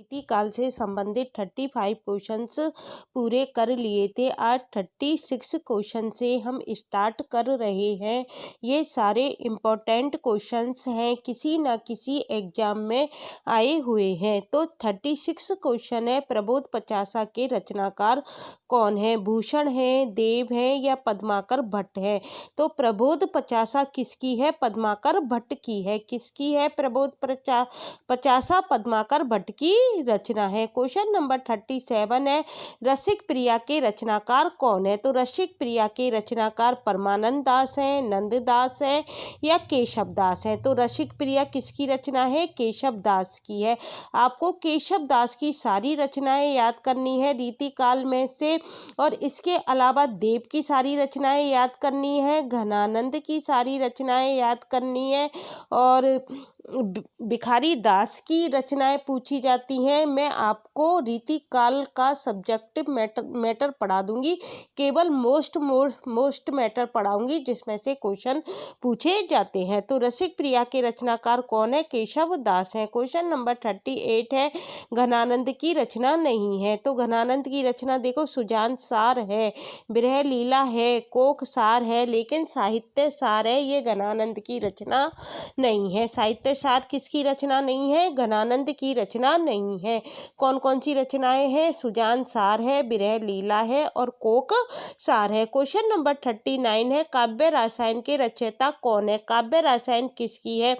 रीति काल से संबंधित 35 क्वेश्चंस पूरे कर लिए थे। आज 36 क्वेश्चन से हम स्टार्ट कर रहे हैं। ये सारे इम्पोर्टेंट क्वेश्चंस हैं, किसी न किसी एग्जाम में आए हुए हैं। तो 36 क्वेश्चन है। प्रबोध पचासा के रचनाकार कौन है? भूषण है, देव है या पद्माकर भट्ट है? तो प्रबोध पचासा किसकी है? पद्माकर भट्ट की है। किसकी है? प्रबोध पचासा पद्माकर भट्ट की रचना है। क्वेश्चन नंबर 37 है, रसिक प्रिया के रचनाकार कौन है? तो रसिक प्रिया के रचनाकार परमानंद दास है, नंद दास है या केशव दास है? तो रसिक प्रिया किसकी रचना है? केशव दास की है। आपको केशव दास की सारी रचनाएं याद करनी है रीति काल में से, और इसके अलावा देव की सारी रचनाएं याद करनी है, घनानंद की सारी रचनाएं याद करनी है, और भिखारी दास की रचनाएं पूछी जाती हैं। मैं आपको रीति काल का सब्जेक्टिव मैटर पढ़ा दूंगी, केवल मोस्ट मैटर पढ़ाऊंगी जिसमें से क्वेश्चन पूछे जाते हैं। तो रसिक प्रिया के रचनाकार कौन है? केशव दास है। क्वेश्चन नंबर 38 है, घनानंद की रचना नहीं है। तो घनानंद की रचना देखो, सुजान सार है, विरह लीला है, कोक सार है, लेकिन साहित्य सार है, ये घनानंद की रचना नहीं है। साहित्य सार किसकी रचना नहीं है? घनानंद की रचना नहीं है। कौन कौन सी रचनाएं हैं? सुजान सार है, विरह लीला है और कोक सार है। क्वेश्चन नंबर 39 है, काव्य रसायन के रचयिता कौन है? काव्य रसायन किसकी है?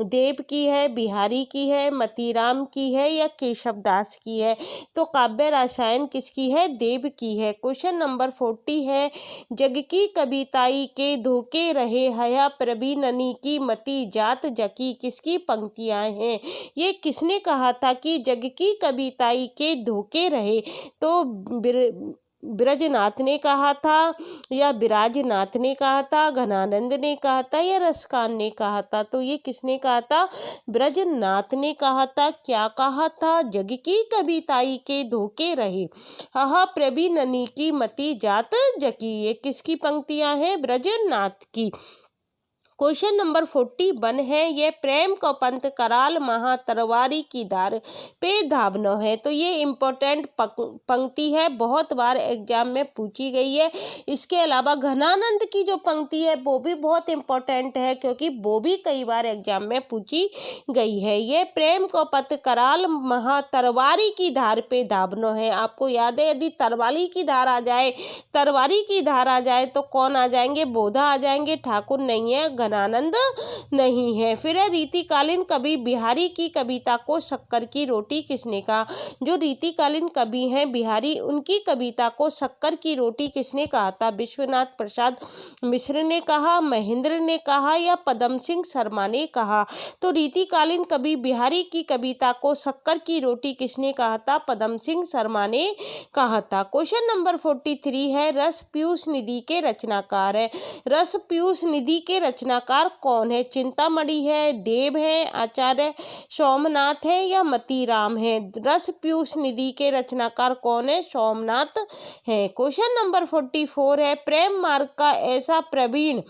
देव की है, बिहारी की है, मतीराम की है या केशव दास की है? तो काव्य रसायन किसकी है? देव की है। क्वेश्चन नंबर 40 है, जग की कविताई के धोखे रहे हया प्रवीणनी की मति जात जकी, किसकी पंक्तियां हैं? ये किसने कहा था कि जग की कविताई के धोखे रहे? तो ब्रजनाथ ने कहा था या विराजनाथ ने कहा था, घनानंद ने कहा था या रसकान ने कहा था? तो ये किसने कहा था? ब्रजनाथ ने कहा था। क्या कहा था? जग की कविताई के धोखे रहे हा प्रवीणनी की मति जात जकी, ये किसकी पंक्तियां हैं? ब्रजनाथ की। क्वेश्चन नंबर 41 है, ये प्रेम को पंत कराल महा तरवारी की धार पे धावनो है। तो ये इम्पोर्टेंट पंक्ति है, बहुत बार एग्जाम में पूछी गई है। इसके अलावा घनानंद की जो पंक्ति है वो भी बहुत इम्पोर्टेंट है, क्योंकि वो भी कई बार एग्जाम में पूछी गई है। ये प्रेम को पंत कराल महा तरवारी की धार पे धावनो है। आपको याद है, यदि तरवारी की धार आ जाए तो कौन आ जाएंगे? बोधा आ जाएंगे, ठाकुर नहीं है, घनानंद नहीं है। फिर है, रीतिकालीन कवि बिहारी की कविता को शक्कर की रोटी किसने कहा? जो रीतिकालीन कवि हैं बिहारी, उनकी कविता को शक्कर की रोटी किसने कहा था? विश्वनाथ प्रसाद मिश्र ने कहा, महेंद्र ने कहा या पदम सिंह शर्मा ने कहा? तो रीतिकालीन कवि बिहारी की कविता को शक्कर की रोटी किसने कहा था? पदम सिंह शर्मा ने कहा था। क्वेश्चन नंबर 43 है, रस पीयूष निधि के रचनाकार है। रस पीयूष निधि के रचनाकार कौन है? चिंतामणि है, देव है, आचार्य सोमनाथ है या मतीराम है? रस पीयूष निधि के रचनाकार कौन है? सोमनाथ है। क्वेश्चन नंबर 44 है, प्रेम मार्ग का ऐसा प्रवीण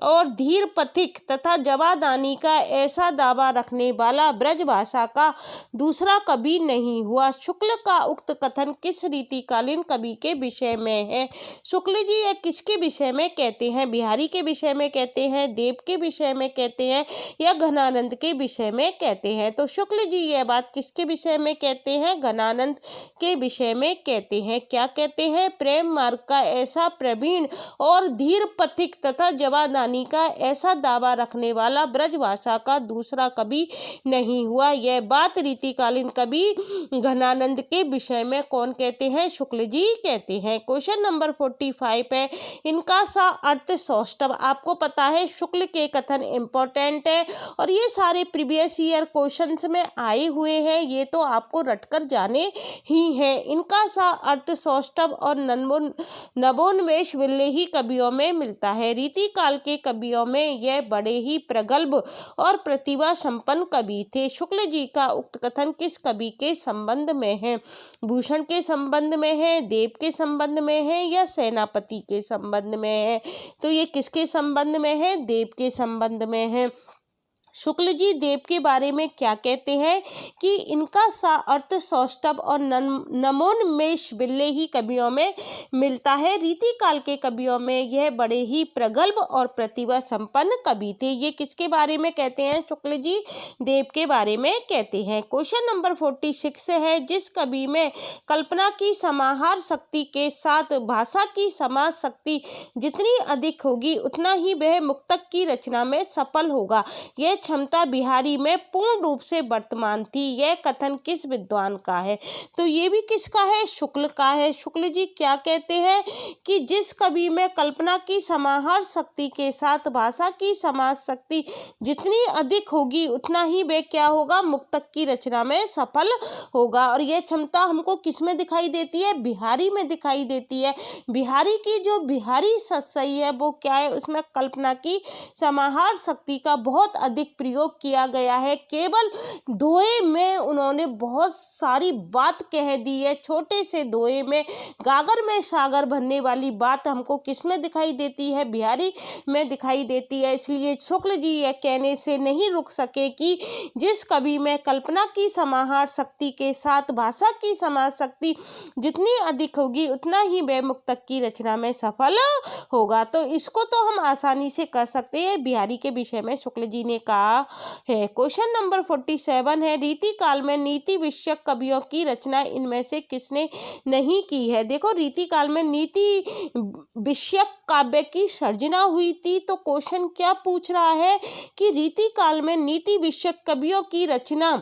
और धीर पथिक तथा जवादानी का ऐसा दावा रखने वाला ब्रजभाषा का दूसरा कवि नहीं हुआ। शुक्ल का उक्त कथन किस रीतिकालीन कवि के विषय में है? शुक्ल जी ये किसके विषय में कहते हैं? बिहारी के विषय में कहते हैं, देव के विषय में कहते हैं या घनानंद के विषय में कहते हैं? तो शुक्ल जी यह बात किसके विषय में कहते हैं? घनानंद के विषय में कहते हैं। क्या कहते हैं? प्रेम मार्ग का ऐसा प्रवीण और धीर पथिक तथा जवादानी का ऐसा दावा रखने वाला ब्रजभाषा का दूसरा कवि नहीं हुआ। यह बात रीतिकालीन कवि घनानंद के विषय में कौन कहते हैं? शुक्ल जी कहते हैं। क्वेश्चन नंबर 45 है, इनका सा अर्थ सौष्ठव। आपको पता है शुक्ल के कथन इंपॉर्टेंट है और ये सारे प्रीवियस ईयर क्वेश्चंस में आए हुए हैं, ये तो आपको रटकर जाने ही हैं। इनका सा अर्थ सौष्ठव और नवोन्मेष विल्ले ही कवियों में मिलता है। रीति काल के कवियों में यह बड़े ही प्रगल्भ और प्रतिभा संपन्न कवि थे। शुक्ल जी का उक्त कथन किस कवि के संबंध में है? भूषण के संबंध में है, देव के संबंध में है या सेनापति के संबंध में है? तो ये किसके संबंध में है? देव के संबंध में है। शुक्ल जी देव के बारे में क्या कहते हैं कि इनका सा अर्थ सौष्ठव और नमोन्मेष बिल्ले ही कवियों में मिलता है। रीति काल के कवियों में यह बड़े ही प्रगल्भ और प्रतिभा संपन्न कवि थे। ये किसके बारे में कहते हैं? शुक्ल जी देव के बारे में कहते हैं। क्वेश्चन नंबर 46 है, जिस कवि में कल्पना की समाहार शक्ति के साथ भाषा की समाज शक्ति जितनी अधिक होगी उतना ही वह मुक्तक की रचना में सफल होगा। यह क्षमता बिहारी में पूर्ण रूप से वर्तमान थी। यह कथन किस विद्वान का है? तो ये भी किसका है? शुक्ल का है। शुक्ल जी क्या कहते हैं कि जिस कवि में कल्पना की समाहार शक्ति के साथ भाषा की समाज शक्ति जितनी अधिक होगी उतना ही वह क्या होगा? मुक्तक की रचना में सफल होगा। और यह क्षमता हमको किस में दिखाई देती है? बिहारी में दिखाई देती है। बिहारी की जो बिहारी सही है वो क्या है? उसमें कल्पना की समाहार शक्ति का बहुत अधिक प्रयोग किया गया है। केवल दोहे में उन्होंने बहुत सारी बात कह दी है। छोटे से दोहे में गागर में सागर भरने वाली बात हमको किस में दिखाई देती है? बिहारी में दिखाई देती है। इसलिए शुक्ल जी यह कहने से नहीं रुक सके कि जिस कवि में कल्पना की समाहार शक्ति के साथ भाषा की समाज शक्ति जितनी अधिक होगी उतना ही वह मुक्तक की रचना में सफल होगा। तो इसको तो हम आसानी से कर सकते हैं। बिहारी के विषय में शुक्ल जी ने कहा है। क्वेश्चन नंबर 47 है, रीति काल में नीति विषयक कवियों की रचना इनमें से किसने नहीं की है? देखो रीति काल में नीति विषयक काव्य की सर्जना हुई थी। तो क्वेश्चन क्या पूछ रहा है कि रीति काल में नीति विषयक कवियों की रचना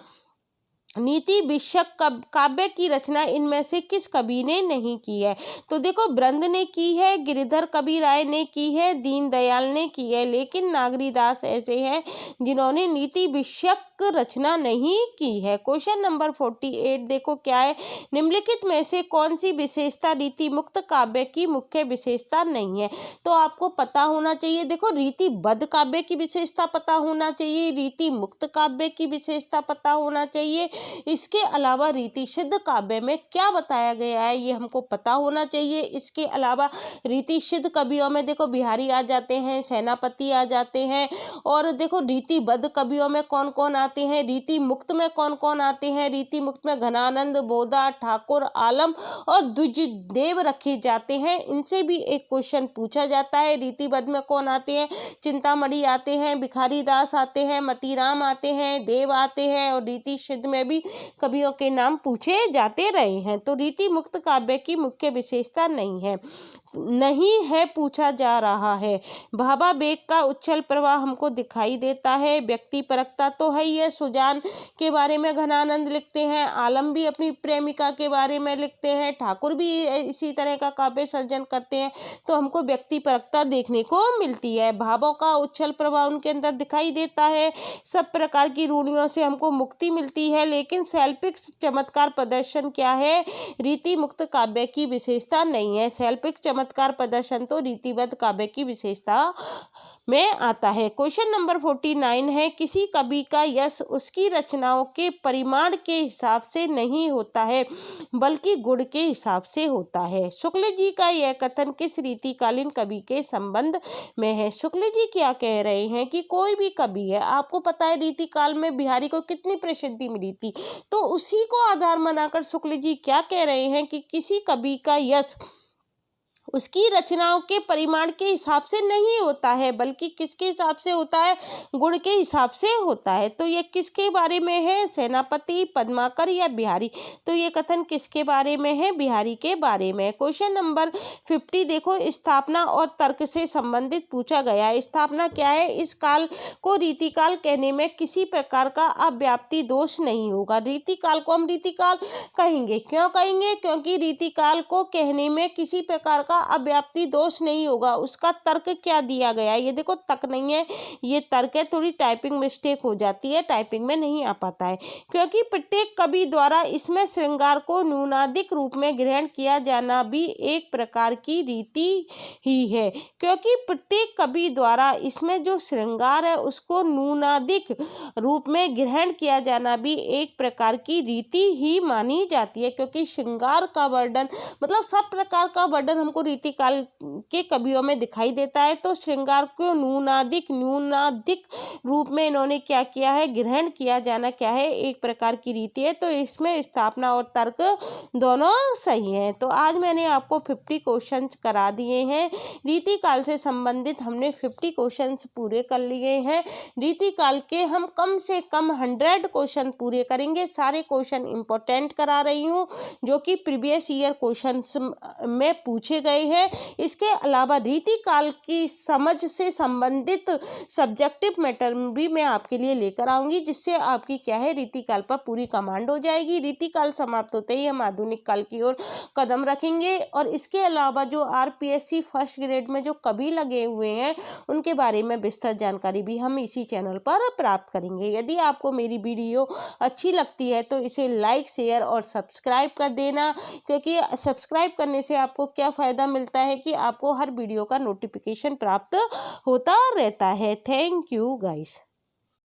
नीति विषयक काव्य की रचना इनमें से किस कवि ने नहीं की है? तो देखो ब्रंद ने की है, गिरिधर कवि राय ने की है, दीनदयाल ने की है, लेकिन नागरीदास ऐसे हैं जिन्होंने नीति विषयक रचना नहीं की है। क्वेश्चन नंबर 48 देखो क्या है, निम्नलिखित में से कौन सी विशेषता रीति मुक्त काव्य की मुख्य विशेषता नहीं है? तो आपको पता होना चाहिए। देखो रीतिबद्ध काव्य की विशेषता पता होना चाहिए, रीति मुक्त काव्य की विशेषता पता होना चाहिए। इसके अलावा रीति सिद्ध काव्य में क्या बताया गया है ये हमको पता होना चाहिए। इसके अलावा रीति सिद्ध कवियों में देखो बिहारी आ जाते हैं, सेनापति आ जाते हैं, और देखो रीतिबद्ध कवियों में कौन कौन आते हैं, रीति मुक्त में कौन कौन आते हैं। रीति मुक्त में घनानंद, बोधा, ठाकुर, आलम और द्विजदेव रखे जाते हैं। इनसे भी एक क्वेश्चन पूछा जाता है। रीतिबद्ध में कौन आते हैं? चिंतामणि आते हैं, भिखारी दास आते हैं, मतीराम आते हैं, देव आते हैं, और रीति सिद्ध में भी कवियों के नाम पूछे जाते रहे हैं। तो रीति मुक्त काव्य की मुख्य विशेषता नहीं है पूछा जा रहा है। भावावेग का उच्छल प्रवाह हमको दिखाई देता है। व्यक्ति परकता तो है ही है। सुजान के बारे में घनानंद लिखते हैं, आलम भी अपनी प्रेमिका के बारे में लिखते हैं, ठाकुर भी इसी तरह का काव्य सर्जन करते हैं। तो हमको व्यक्ति परकता देखने को मिलती है। भावों का उच्छल प्रवाह उनके अंदर दिखाई देता है। सब प्रकार की रूढ़ियों से हमको मुक्ति मिलती है। लेकिन शैल्पिक चमत्कार प्रदर्शन क्या है? रीति मुक्त काव्य की विशेषता नहीं है। शैल्पिक चमत्कार प्रदर्शन तो रीतिबद्ध काव्य की विशेषता में आता है। क्वेश्चन नंबर 49 है, किसी कवि का यश उसकी रचनाओं के परिमाण के हिसाब से नहीं होता है बल्कि गुण के हिसाब से होता है। शुक्ल जी का यह कथन किस रीतिकालीन कवि के संबंध में है? शुक्ल जी क्या कह रहे हैं कि कोई भी कवि है, आपको पता है रीतिकाल में बिहारी को कितनी प्रसिद्धि मिली थी, तो उसी को आधार बनाकर शुक्ल जी क्या कह रहे हैं कि किसी कवि का यश उसकी रचनाओं के परिमाण के हिसाब से नहीं होता है बल्कि किसके हिसाब से होता है? गुण के हिसाब से होता है। तो ये किसके बारे में है? सेनापति, पद्माकर या बिहारी? तो ये कथन किसके बारे में है? बिहारी के बारे में। क्वेश्चन नंबर 50 देखो, स्थापना और तर्क से संबंधित पूछा गया है। स्थापना क्या है? इस काल को रीतिकाल कहने में किसी प्रकार का अव्याप्ति दोष नहीं होगा। रीतिकाल को हम रीतिकाल कहेंगे। क्यों कहेंगे? क्योंकि रीतिकाल को कहने में किसी प्रकार का अव्याप्ति दोष नहीं होगा। उसका तर्क क्या दिया गया है? ये देखो तक नहीं है, ये तर्क है। थोड़ी टाइपिंग मिस्टेक हो जाती है, टाइपिंग में नहीं आ पाता है। क्योंकि प्रत्येक कवि द्वारा इसमें श्रृंगार को न्यूनाधिक रूप में ग्रहण किया जाना भी एक प्रकार की रीति ही है। क्योंकि प्रत्येक कवि द्वारा इसमें जो श्रृंगार है उसको न्यूनाधिक रूप में ग्रहण किया जाना भी एक प्रकार की रीति ही मानी जाती है। क्योंकि श्रृंगार का वर्णन मतलब सब प्रकार का वर्णन हमको रीतिकाल के कवियों में दिखाई देता है। तो श्रृंगार को न्यूनाधिक रूप में इन्होंने क्या किया है, ग्रहण किया जाना क्या है, एक प्रकार की रीति है। तो इसमें स्थापना और तर्क दोनों सही हैं। तो आज मैंने आपको 50 क्वेश्चंस करा दिए हैं। रीतिकाल से संबंधित हमने 50 क्वेश्चंस पूरे कर लिए हैं। रीतिकाल के हम कम से कम 100 क्वेश्चन पूरे करेंगे। सारे क्वेश्चन इंपॉर्टेंट करा रही हूँ जो कि प्रीवियस ईयर क्वेश्चंस में पूछे गए हैं। इसके अलावा रीतिकाल की समझ से संबंधित सब्जेक्टिव मैटर भी मैं आपके लिए लेकर आऊंगी, जिससे आपकी क्या है, रीतिकाल पर पूरी कमांड हो जाएगी। रीतिकाल समाप्त होते ही हम आधुनिक काल की ओर कदम रखेंगे। और इसके अलावा जो आरपीएससी फर्स्ट ग्रेड में जो कवि लगे हुए हैं उनके बारे में विस्तृत जानकारी भी हम इसी चैनल पर प्राप्त करेंगे। यदि आपको मेरी वीडियो अच्छी लगती है तो इसे लाइक, शेयर और सब्सक्राइब कर देना, क्योंकि सब्सक्राइब करने से आपको क्या फ़ायदा मिलता है कि आपको हर वीडियो का नोटिफिकेशन प्राप्त होता रहता है। Thank you guys.